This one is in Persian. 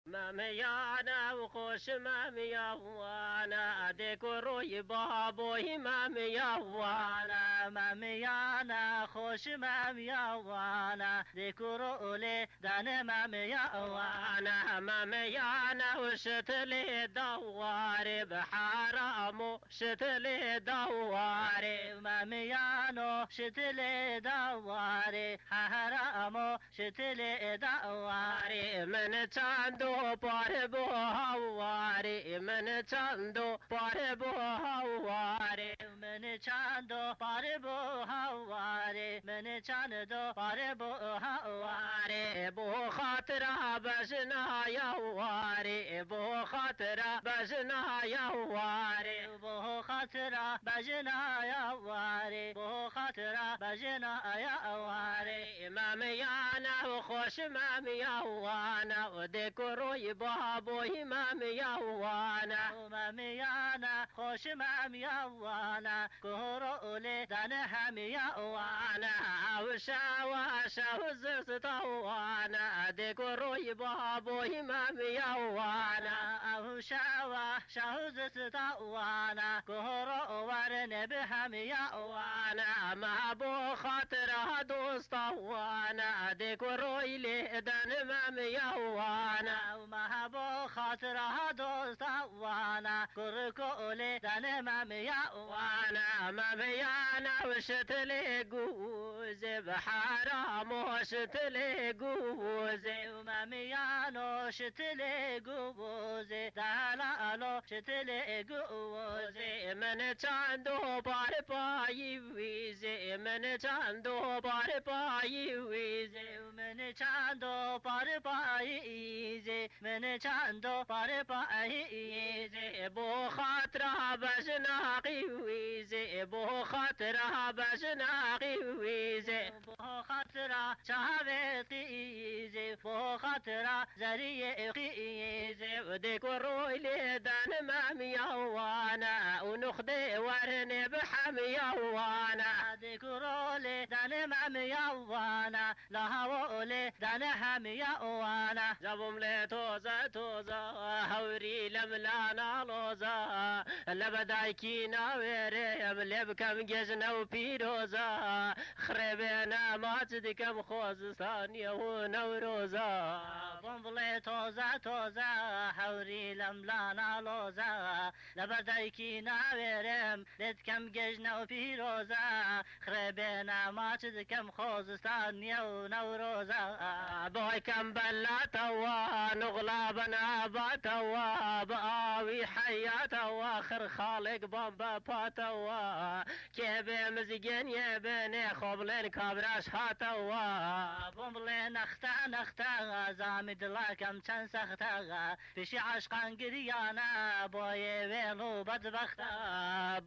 ماميانا وخوش ماميا وانا ديكوروي بابوي ماميا وانا ماميانا خوش ماميا وانا ديكورولي دان ماميا وانا ماميانا وشتلي دواري بحرامو شتلي دواري ماميانو شتلي دواري حرامو شتلي دواري من تاندو باربو هواري من تاندو باربو هواري من چاندو باربو هواري من چاندو باربو هواري بو خاطر بجنا يواري بو خاطر بجنا يواري بو خاطر بجنا يواري بو خاطر بجنا يواري ماميانا وخوش ماميا وانا وديكوروي بابوي ماميا وانا ماميانا خوش ماميا وانا كورولي دان حميا وانا وشاوا شاوز وانا ديكوروي بابوي ماميا وانا وشاوا شاوز وانا كورو ورن بحميا وانا ما بو خاطر دوست وانا ديكوروي لي دان ماميا وانا ما بو خاطر دوست وانا كوركولي دان ماميا وانا ماميانا وشتلي جوز بحرام وشتلي جوز ماميانو شتلي جوز دلالو شتلي جوز من تاندو بارباي ويزي من تاندو بارباي ويزي من چاندو بارباي من چاندو بارباي بو خاطر بجناقي ويزي بو خاطر بجناقي ويزي بو خاطر شاوتي بو خاطر زريه قيزي وديكوروي لي دان ماميا وانا ونخدي ورني بحميا وانا ديكورولي دان ماميا وانا لهولي دان حميا وانا جابهم لي توزا توزا هوري لملانا لوزا لبدايكينا ويريم لبكم جزنا وبيروزا خربنا ما تدكم خوزستانيا ونوروزا بومبلي توزا توزا حوري لملانا لوزا لبدايكينا ويريم لدكم جزنا وبيروزا خربنا ما تدكم خوزستانيا ونوروزا بوي كم بلاتوا نغلابنا باتوا بآوي حياتوا خر خالق بامبا باتوا كيبي مزيجين يبني خبلين كابراش هاتوا بومبلي نختا نختا زامد لكم چن سختا بشي عشقان قريانا بوي ويلو بدبختا